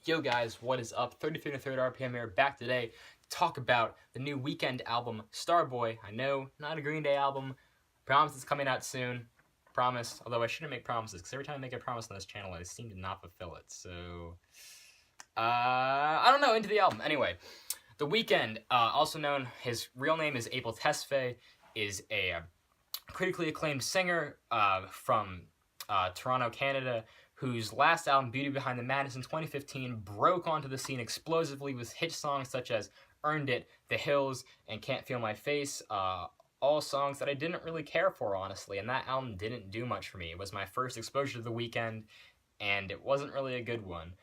Yo guys, what is up? 33 and a third RPM here, back today to talk about the new Weeknd album, Starboy. I know, not a Green Day album. Promise it's coming out soon. Promise. Although I shouldn't make promises, because every time I make a promise on this channel, I seem to not fulfill it. So, I don't know, into the album. Anyway, the Weeknd, also known, his real name is Abel Tesfaye, is a critically acclaimed singer from Toronto, Canada, whose last album, Beauty Behind the Madness in 2015, broke onto the scene explosively with hit songs such as Earned It, The Hills, and Can't Feel My Face, all songs that I didn't really care for, honestly, and that album didn't do much for me. It was my first exposure to The Weeknd, and it wasn't really a good one.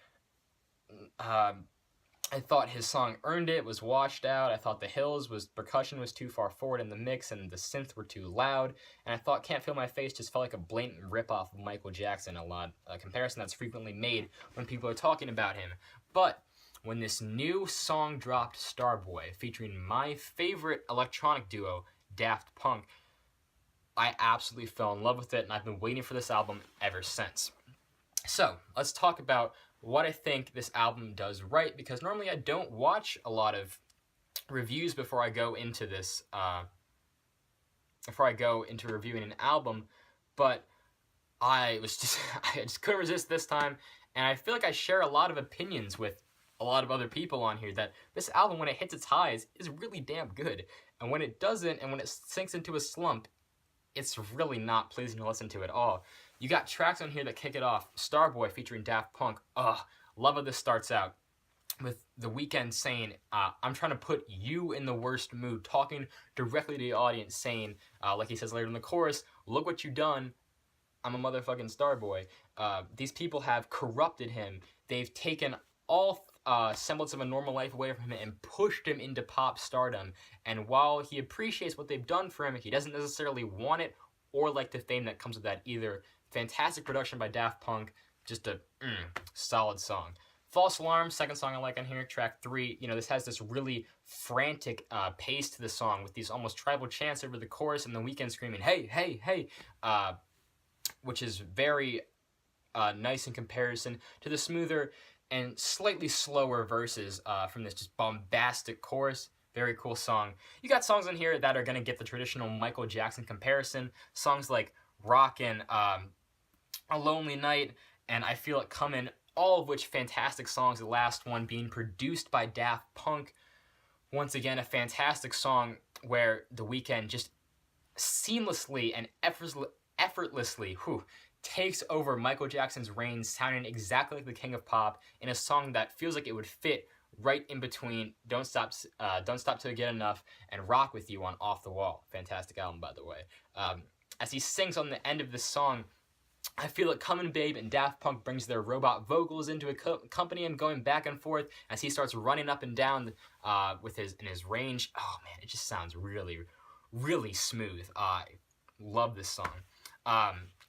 I thought his song Earned It was washed out. I thought The Hills percussion was too far forward in the mix and the synths were too loud. And I thought Can't Feel My Face just felt like a blatant ripoff of Michael Jackson, a comparison that's frequently made when people are talking about him. But when this new song dropped, Starboy, featuring my favorite electronic duo, Daft Punk, I absolutely fell in love with it, and I've been waiting for this album ever since. So, let's talk about what I think this album does right, because normally I don't watch a lot of reviews before I go into this, reviewing an album, but I just couldn't resist this time, and I feel like I share a lot of opinions with a lot of other people on here that this album, when it hits its highs, is really damn good, and when it doesn't, and when it sinks into a slump, it's really not pleasing to listen to at all. You got tracks on here that kick it off. Starboy featuring Daft Punk. Love how this starts out with The Weeknd saying, I'm trying to put you in the worst mood, talking directly to the audience, saying, like he says later in the chorus, look what you done, I'm a motherfucking Starboy. These people have corrupted him. They've taken all semblance of a normal life away from him and pushed him into pop stardom. And while he appreciates what they've done for him, he doesn't necessarily want it or like the fame that comes with that either. Fantastic production by Daft Punk, just a solid song. False Alarm, second song I like on here, track 3. You know, this has this really frantic pace to the song with these almost tribal chants over the chorus and The Weeknd screaming, hey, hey, hey, which is very nice in comparison to the smoother and slightly slower verses from this just bombastic chorus. Very cool song. You got songs in here that are going to get the traditional Michael Jackson comparison. Songs like Rockin', A Lonely Night, and I Feel It Comin', all of which fantastic songs, the last one being produced by Daft Punk. Once again, a fantastic song where The Weeknd just seamlessly and effortlessly takes over Michael Jackson's reign, sounding exactly like the King of Pop in a song that feels like it would fit right in between Don't Stop Till You Get Enough and Rock With You on Off the Wall. Fantastic album, by the way. As he sings on the end of this song, I Feel It Comin', Babe, and Daft Punk brings their robot vocals into accompany him going back and forth as he starts running up and down in his range. Oh man, it just sounds really, really smooth. I love this song.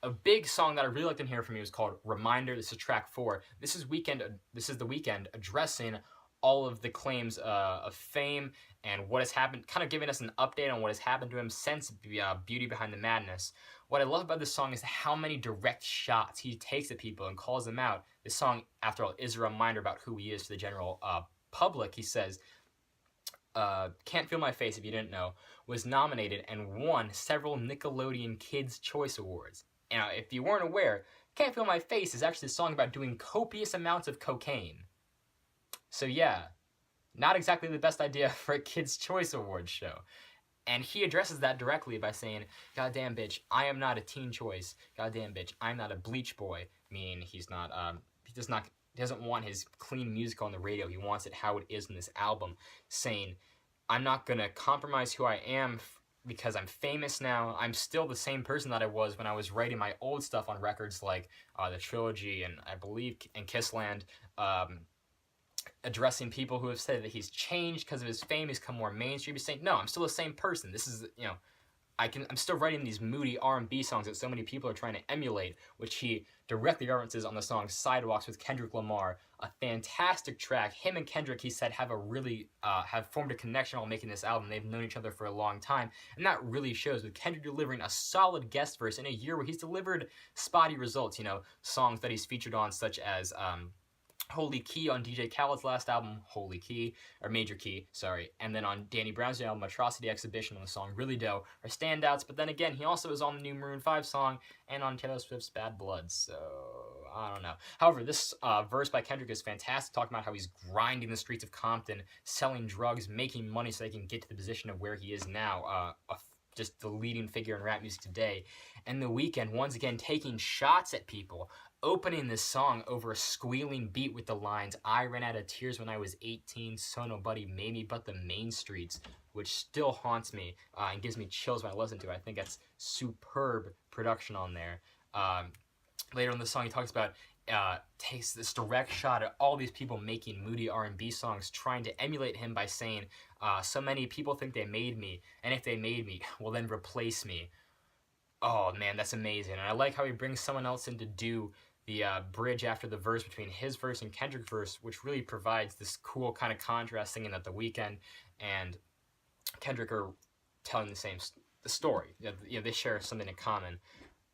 A big song that I really liked in here from me was called Reminder. This is track 4. This is The Weeknd addressing all of the claims of fame and what has happened, kind of giving us an update on what has happened to him since Beauty Behind the Madness. What I love about this song is how many direct shots he takes at people and calls them out. This song, after all, is a reminder about who he is to the general public. He says, Can't Feel My Face, if you didn't know, was nominated and won several Nickelodeon Kids' Choice Awards. Now, if you weren't aware, Can't Feel My Face is actually a song about doing copious amounts of cocaine. So yeah, not exactly the best idea for a Kids' Choice Awards show. And he addresses that directly by saying, goddamn bitch, I am not a teen choice. Goddamn bitch, I'm not a bleach boy. Meaning he doesn't want his clean music on the radio. He wants it how it is in this album. Saying, I'm not gonna compromise who I am because I'm famous now. I'm still the same person that I was when I was writing my old stuff on records like The Trilogy and I believe in Kissland. Addressing people who have said that he's changed because of his fame, he's come more mainstream. He's saying, no, I'm still the same person. This is, you know, I'm still writing these moody R&B songs that so many people are trying to emulate, which he directly references on the song Sidewalks with Kendrick Lamar. A fantastic track. Him and Kendrick, he said, have formed a connection while making this album. They've known each other for a long time, and that really shows with Kendrick delivering a solid guest verse in a year where he's delivered spotty results. You know, songs that he's featured on such as Holy Key on DJ Khaled's last album, Holy Key, or Major Key, sorry, and then on Danny Brown's new album, Atrocity Exhibition, on the song Really Doe, are standouts, but then again, he also is on the new Maroon 5 song, and on Taylor Swift's Bad Blood, so I don't know. However, this verse by Kendrick is fantastic, talking about how he's grinding the streets of Compton, selling drugs, making money so they can get to the position of where he is now, just the leading figure in rap music today, and The Weeknd, once again, taking shots at people, opening this song over a squealing beat with the lines, I ran out of tears when I was 18, so nobody made me but the main streets, which still haunts me and gives me chills when I listen to it. I think that's superb production on there. Later in the song, he talks about takes this direct shot at all these people making moody R&B songs, trying to emulate him by saying, so many people think they made me, and if they made me, well then replace me. Oh man, that's amazing. And I like how he brings someone else in to do the bridge after the verse between his verse and Kendrick's verse, which really provides this cool kind of contrast, thinking that The Weeknd and Kendrick are telling the story. They share something in common.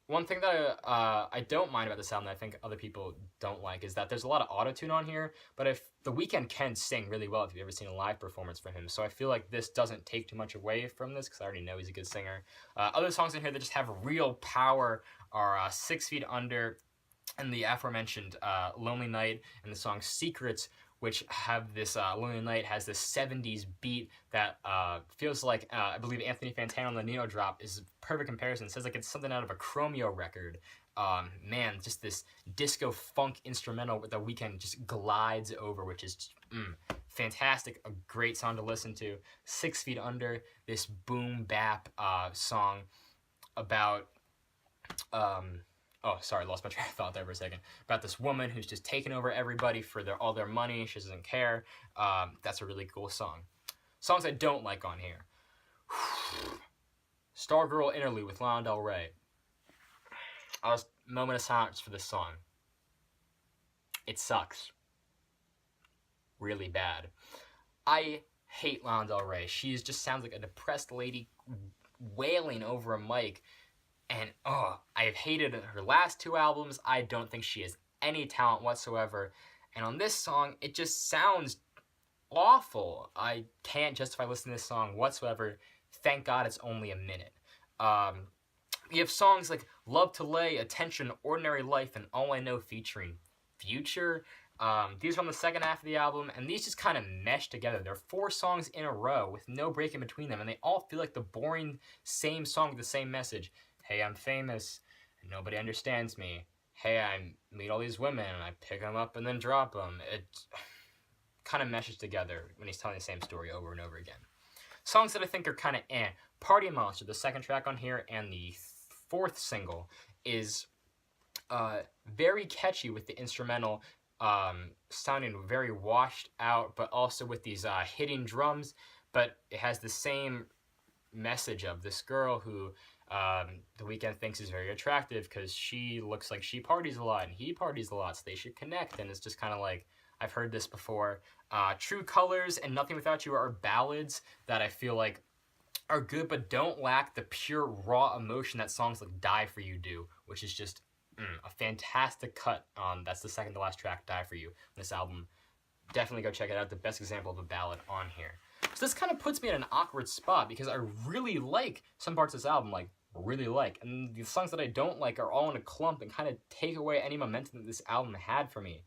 One thing that I don't mind about this album that I think other people don't like is that there's a lot of auto-tune on here, but if The Weeknd can sing really well if you've ever seen a live performance from him, so I feel like this doesn't take too much away from this because I already know he's a good singer. Other songs in here that just have real power are 6 Feet Under and the aforementioned Lonely Night and the song Secrets, which have this, Lonely Night has this 70s beat that feels like, I believe Anthony Fantano on the Nino drop is a perfect comparison. It says like it's something out of a Chromeo record. Man, just this disco funk instrumental with The Weeknd just glides over, which is fantastic, a great song to listen to. 6 Feet Under, this boom bap song about... oh, sorry, lost my train of thought there for a second. About this woman who's just taking over everybody for all their money. She doesn't care. That's a really cool song. Songs I don't like on here. Stargirl Interlude with Lana Del Rey. Moment of silence for this song. It sucks. Really bad. I hate Lana Del Rey. She just sounds like a depressed lady wailing over a mic. And, I have hated her last 2 albums. I don't think she has any talent whatsoever. And on this song, it just sounds awful. I can't justify listening to this song whatsoever. Thank God it's only a minute. You have songs like Love to Lay, Attention, Ordinary Life, and All I Know featuring Future. These are on the second half of the album, and these just kind of mesh together. There are 4 songs in a row with no break in between them, and they all feel like the boring same song with the same message. Hey, I'm famous, and nobody understands me. Hey, I meet all these women, and I pick them up and then drop them. It kind of meshes together when he's telling the same story over and over again. Songs that I think are kind of Party Monster, the second track on here, and the 4th single, is very catchy with the instrumental, sounding very washed out, but also with these hitting drums, but it has the same message of this girl who The Weeknd thinks is very attractive because she looks like she parties a lot and he parties a lot, so they should connect. And it's just kind of like, I've heard this before. True Colors and Nothing Without You are ballads that I feel like are good but don't lack the pure raw emotion that songs like Die For You do, which is just a fantastic cut. That's the second to last track, Die For You, on this album. Definitely go check it out. The best example of a ballad on here. So this kind of puts me in an awkward spot because I really like some parts of this album, and the songs that I don't like are all in a clump and kind of take away any momentum that this album had for me.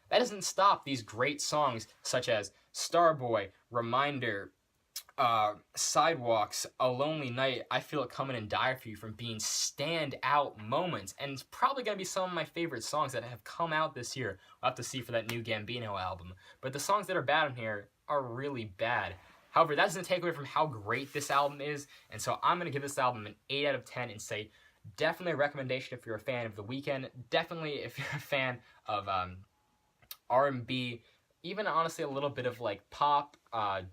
That doesn't stop these great songs such as Starboy, Reminder, Sidewalks, A Lonely Night, I Feel It Coming and Die For You from being stand-out moments, and it's probably going to be some of my favorite songs that have come out this year. I'll have to see for that new Gambino album. But the songs that are bad on here are really bad. However, that doesn't take away from how great this album is, and so I'm going to give this album an 8 out of 10 and say definitely a recommendation if you're a fan of The Weeknd, definitely if you're a fan of R&B, even honestly a little bit of like pop,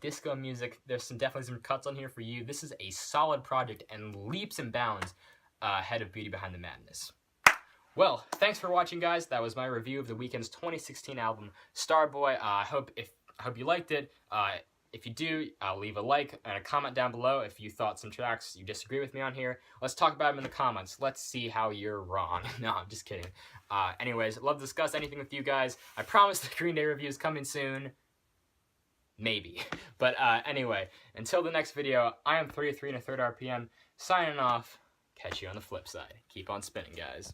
disco music. There's definitely some cuts on here for you. This is a solid project and leaps and bounds ahead of Beauty Behind the Madness. Well, thanks for watching, guys. That was my review of The Weeknd's 2016 album, Starboy. I hope you liked it. if you do, I'll leave a like and a comment down below if you thought some tracks you disagree with me on here. Let's talk about them in the comments. Let's see how you're wrong. No, I'm just kidding. Anyways, love to discuss anything with you guys. I promise the Green Day review is coming soon. Maybe. But anyway, until the next video, I am 33 1/3 RPM, signing off. Catch you on the flip side. Keep on spinning, guys.